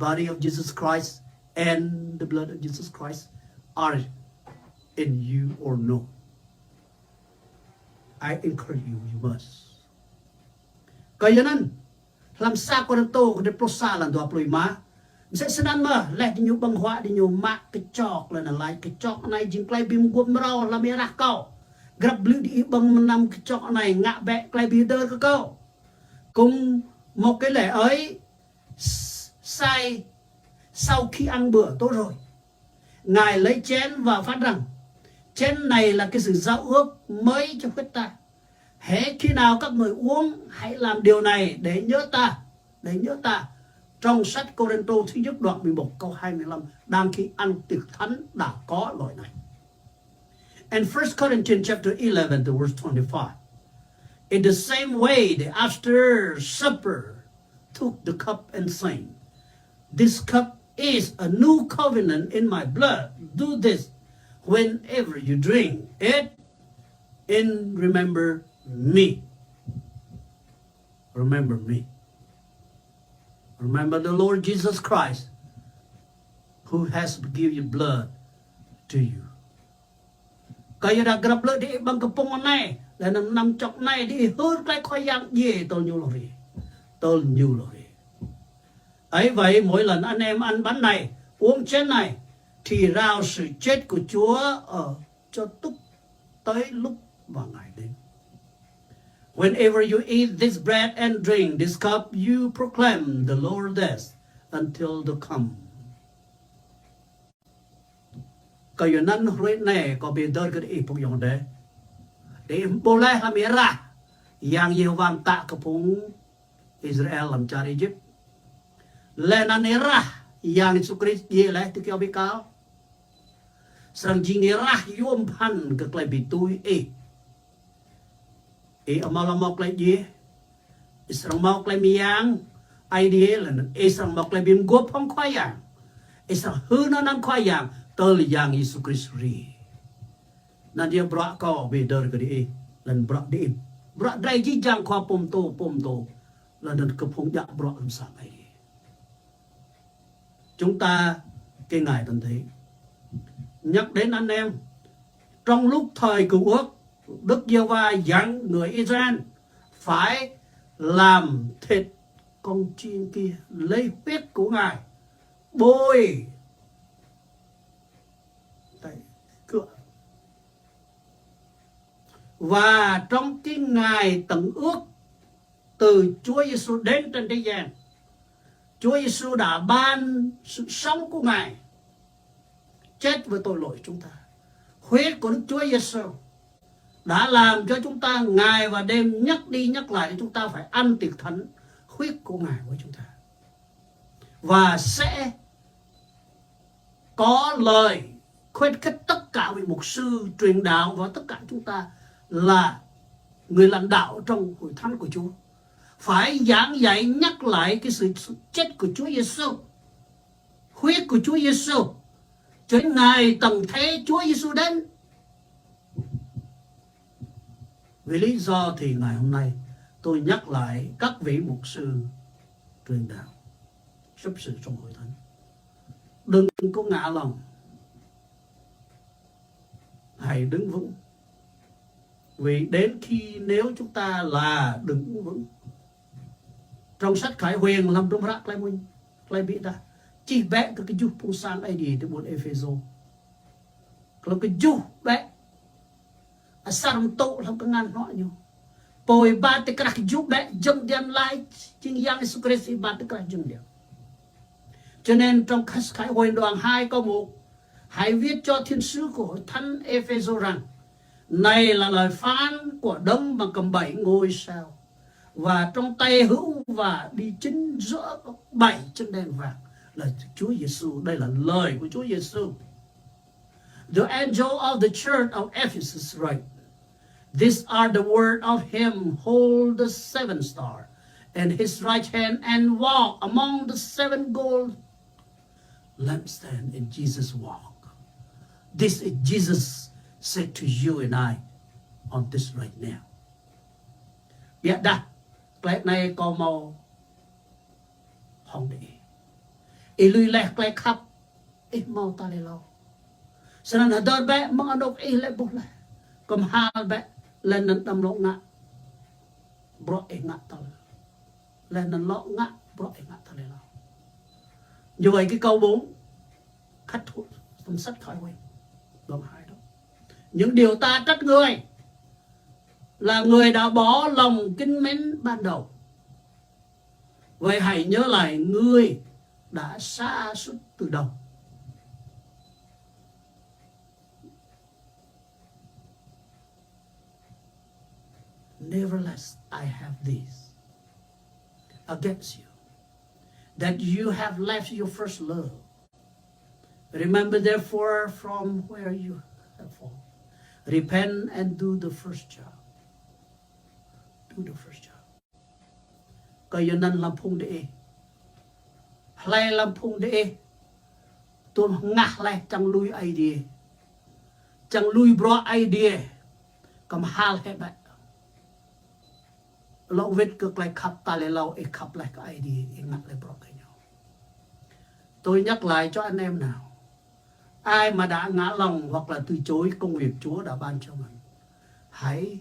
body of Jesus Christ and the blood of Jesus Christ are in you or no? I encourage you, you must. Kaya nan, làm sao có tô có để prosa lần đó plui má, sẽ senan mà lẽ đi nhiều băng hóa đi nhiều mạc cái chọc là lại cái chọc này chính cái bim guom rau là mẹ rác cậu, gặp lưỡi đi băng năm cái chọc này ngạ bẹ cái bì đơ cái cậu, cùng một cái lẽ ấy sai sau khi ăn bữa tốt rồi, ngài lấy chén và phát rằng chén này là cái sự giao ước mới cho khuyết ta. Hễ khi nào các người uống, hãy làm điều này để nhớ ta. Trong sách Cô-rinh-tô thứ nhất đoạn 11 câu 25, đang khi ăn tiệc thánh đã có lời này. And 1 Corinthians chapter 11 to verse 25. In the same way, the after supper took the cup and saying, this cup is a new covenant in my blood. Do this whenever you drink it in remember me. Remember me. Remember the Lord Jesus Christ who has given you blood to you. Kaya dah gerap le di bang kepung này là nằm chọc này đi hơn cái khoai yang gì tôi nhiều rồi. Ấy vậy mỗi lần anh em ăn bánh này, uống chén này thì rao sự chết của Chúa ở cho túc tới lúc và ngày đến. Whenever you eat this bread and drink this cup, you proclaim the Lord's death until the come. Kaya nan huwag na ko bidor ka ipog yung de. De boleh la mira yang Yehovah tak kepung Israel lam cari Egypt. Lenan era yang Yesus Kristus ye leh tu kau bikau. Serang jing era yom pan ke klai bitui amal klai ye. Serang mau klai miang ai dia lan serang mau klai bim gop phong khoai yang. Serang huna nan khoai yang tol yang Yesus Kristus ri. Nan dia brak kau bidor ke di lan brak di. Brak dai ji jang kau pom to lan dan kepung yak brak lam sang ai. Chúng ta cái ngày tận thế nhắc đến anh em trong lúc thời cựu ước, Đức Giê-hô-va dặn người Israel phải làm thịt con chiên kia, lấy huyết của ngài bôi tại cửa. Và trong cái ngày tận ước từ Chúa Giêsu đến trên thế gian, Chúa Giêsu đã ban sự sống của ngài chết với tội lỗi chúng ta. Huyết của Đức Chúa Giêsu đã làm cho chúng ta ngày và đêm nhắc đi nhắc lại chúng ta phải ăn tiệc thánh huyết của ngài với chúng ta. Và sẽ có lời khuyến khích tất cả vị mục sư truyền đạo và tất cả chúng ta là người lãnh đạo trong hội thánh của Chúa phải giảng dạy nhắc lại cái sự chết của Chúa Giêsu, huyết của Chúa Giêsu cho đến ngày tận thế Chúa Giêsu đến. Vì lý do thì ngày hôm nay tôi nhắc lại các vị mục sư truyền đạo chấp sự trong hội thánh, đừng có ngã lòng, hãy đứng vững. Vì đến khi nếu chúng ta là đứng vững, trong sách Khải Huyền làm trong rác lại mình lại bị ta chỉ vẽ cái du phong sang ai đi từ buôn Epheso, kalau cái du vẽ asam tụ làm cái ngàn họ nhiều, bồi ba cái cái du vẽ dâng đem lại chính yang Jesus Christ ba cái dâng đem. Cho nên trong Khải Huyền đoạn 2 câu 1 hãy viết cho thiên sứ của hội thánh Epheso rằng này là lời phán của Đấng mà cầm 7 ngôi sao và trong tay hữu và đi chính giữa 7 chân đèn vàng là Chúa Giêsu. Đây là lời của Chúa Giêsu. The angel of the church of Ephesus write, these are the word of him hold the 7 star in his right hand and walk among the 7 gold lampstands in Jesus walk. This is Jesus said to you and I on this right now. Biết đã, cái này có màu hồng đệ. lui lẹ lẹ khắp mau ta lẹ lâu cho nên là đôi bé mang độc lẹ bốc lẹ cầm hai bé lên nâng đâm lộ ngã bro ngã ta lên nâng lộ ngã bro ngã ta lẹ lâu. Như vậy cái câu 4 khách thuộc trong sách Khải Huyền đoạn 2 đó. Những điều ta trách người là người đã bỏ lòng kính mến ban đầu. Vậy hãy nhớ lại người đã sa sút từ đầu. Nevertheless, I have this against you, that you have left your first love. Remember therefore from where you have fallen. Repent and do the first job. Do the first job. Kaya nan lampung de. Play lampung de. Tôi ngạc lại chẳng lui idea. Chẳng lui bro idea. Cầm hal hết bạn. Lâu vết cực lại khắp ta lại lâu khắp lại cái idea. Ngạc lại bro cái nhau. Tôi nhắc lại cho anh em nào. Ai mà đã ngã lòng hoặc là từ chối công việc Chúa đã ban cho mình, hãy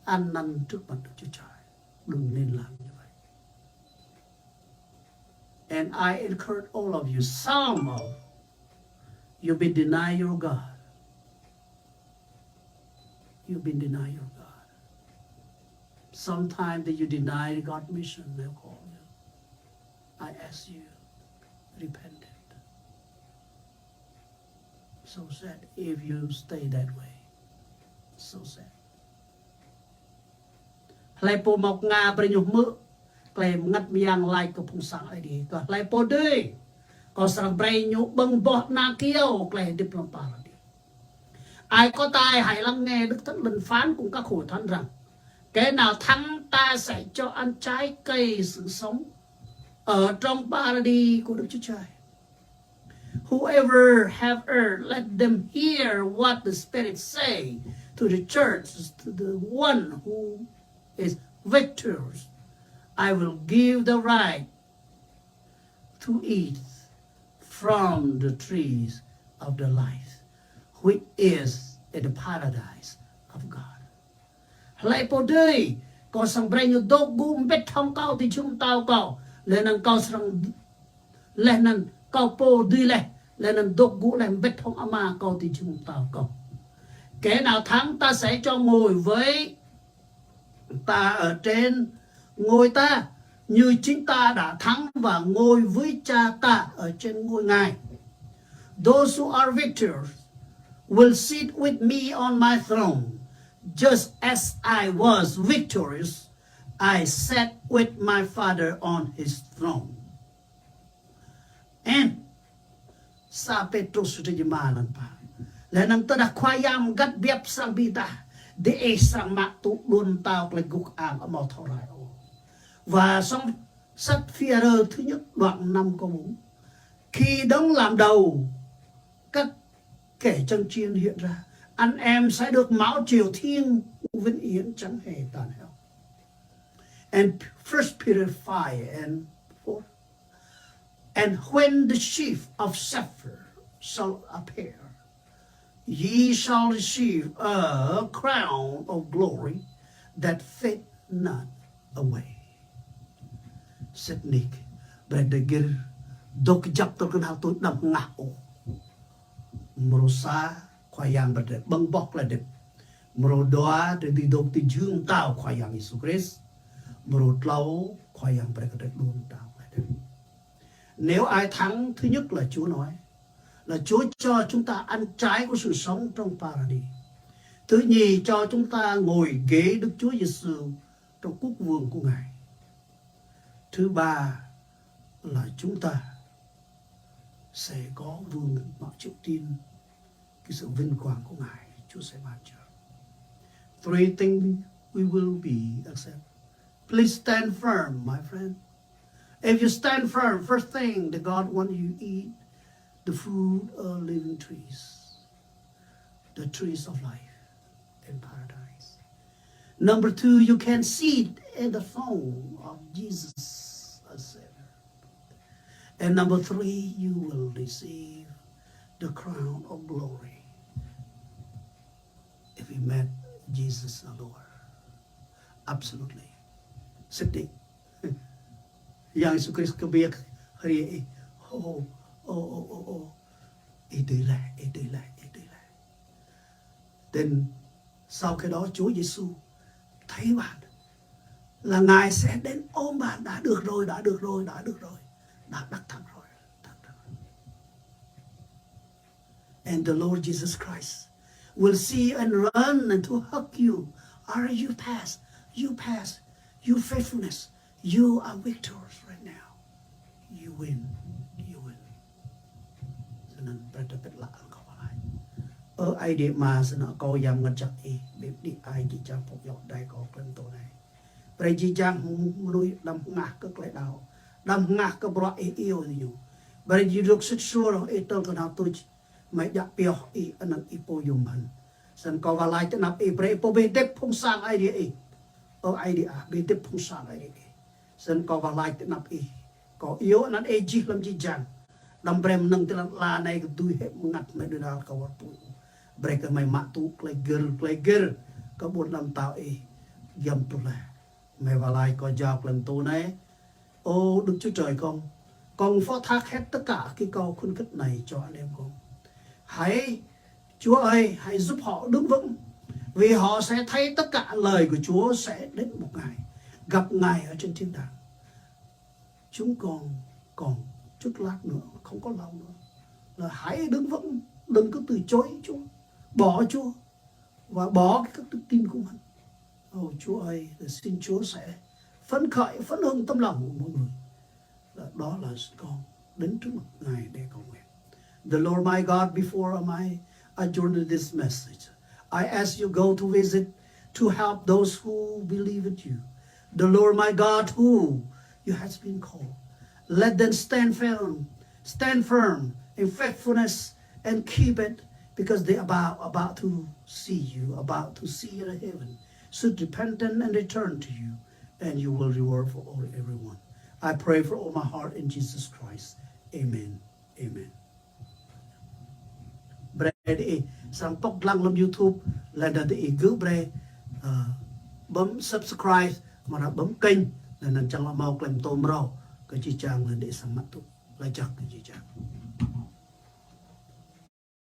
ăn năn trước mặt Đức Chúa Trời. Đừng nên làm như vậy. And I encourage all of you, some of you've been denying your God. You've been denying your God. Sometimes that you deny God's mission, they'll call you. I ask you, repent. So sad if you stay that way. So sad. Lại po mọc nga beri nhục mơ, claim ngắt miang like ke pung sang ai di. Ka lại po deui. Ko sang beri nhục beng boh na kiau claim đi plom pa đi. Ai có tai hãy lắng nghe Đức Thánh Linh phán cùng các hội thánh rằng kẻ nào thắng ta sẽ cho ăn trái cây sự sống ở trong paradis của Đức Chúa Trời. Whoever have ear, let them hear what the Spirit say to the church, to the one who is victorious. I will give the right to eat from the trees of the life, which is in the paradise of God. Lại po đây, có sang bray như đốt gum bết thông cao thì chúng tao cao, lên năng cao sang lên năng cao po đi lên năng đốt gũ lên bết thông ama cao thì chúng tao cao. Kẻ nào thắng ta sẽ cho ngồi với ta ở trên ngôi ta, như chính ta đã thắng và ngồi với cha ta ở trên ngôi ngài. Those who are victors will sit with me on my throne, just as I was victorious. I sat with my Father on his throne. And sa Petrus sudah jemalan pa. Lanang tada kwayam gat biap sang bita de sang maktu đun tao lại gục ảm ở màu thau rai. Và xong sách Phi-e-rơ thứ nhất đoạn 5 câu 4. Khi đấng làm đầu các kẻ chân chiên hiện ra, anh em sẽ được mão triều thiên vĩnh yến chẳng hề tàn heo. And 1 Peter 5 and 4. And when the chief of Sapphire shall appear, ye shall receive a crown of glory that fade not away. Setnik, berdegir dok japtor kenal tu dam ngau. Merusa khoyang berdek bang bok ledep. Merodoa dari dok ti jung tau khoyang Yesus Christ. Merodlau khoyang berdek luôn tau ledep. Nếu ai thắng, thứ nhất là Chúa nói là Chúa cho chúng ta ăn trái của sự sống trong paradis. Thứ nhì, cho chúng ta ngồi ghế Đức Chúa Giêsu trong quốc vương của Ngài. Thứ ba là chúng ta sẽ có vương mạo triệu tiên, cái sự vinh quang của Ngài Chúa sẽ ban cho. 3 things we will be accepted. Please stand firm, my friend. If you stand firm, first thing that God wants you to eat the food of living trees, the trees of life in paradise. Number 2, you can sit in the throne of Jesus as Savior. And number 3, you will receive the crown of glory if you met Jesus the Lord. Absolutely. Sitting. Yang Yesus Kristus kebiak hari đây lại. Then sau cái đó Chúa Giêsu thấy bạn là Ngài sẽ đến ôm bạn, đã được rồi, đã đắc thắng rồi. And the Lord Jesus Christ will see and run and to hug you. You pass, you faithfulness, you are victorious right now. You win. Cho nên better bet lại không lại. Ai đi mà sẽ nó có dám ngăn chặt biết đi ai chỉ chẳng phục dọn đây có cần tổ này. Bởi chỉ chẳng nuôi đâm ngạc các lại đào, đâm ngạc các bọ yêu gì nhủ. Bởi chỉ được sức xua rồi tao cần học tôi mày đã biểu anh ấy ipo dùng hắn. Sân có vào lại tên nạp bởi ipo bên tiếp phong sang ai đi ai đi bên tiếp phong sang ai đi. Sân có vào lại tên nạp có yếu anh ấy chỉ làm chỉ chẳng. Đâm brem nâng tên là này tôi hết ngặt mày đưa ra cầu vật bụi. Bởi cái mày mạ tụ clay gir có 4 năm tao dầm tụ là mày vào lại có dọc lần tụ này. Đức Chúa Trời con phó thác hết tất cả cái câu khuyến khích này cho anh em con. Chúa ơi, hãy giúp họ đứng vững, vì họ sẽ thấy tất cả lời của Chúa sẽ đến một ngày gặp Ngài ở trên thiên đàng. Chúng còn chút lát nữa, không có lâu nữa, là hãy đứng vững, đừng có từ chối Chúa, bỏ Chúa và bỏ các đức tin của mình. Chúa ơi, xin Chúa sẽ phấn khởi, phấn hưng tâm lòng của mọi người. Đó là con đến trước mặt Ngài để cầu nguyện. The Lord my God, before I adjourn this message, I ask you go to visit, to help those who believe in you. The Lord my God, who you has been called. Let them stand firm in faithfulness and keep it, because they are about to see you, about to see you in heaven. So repent and return to you, and you will reward for everyone. I pray for all my heart in Jesus Christ. Amen. Amen. Bre đi sang bóc lăng lên YouTube là để cứ bre bấm subscribe mà đã bấm kênh là chẳng là mau kèm tôm rau cái chi trang là để sang mắt tụ là chắc cái chi trang.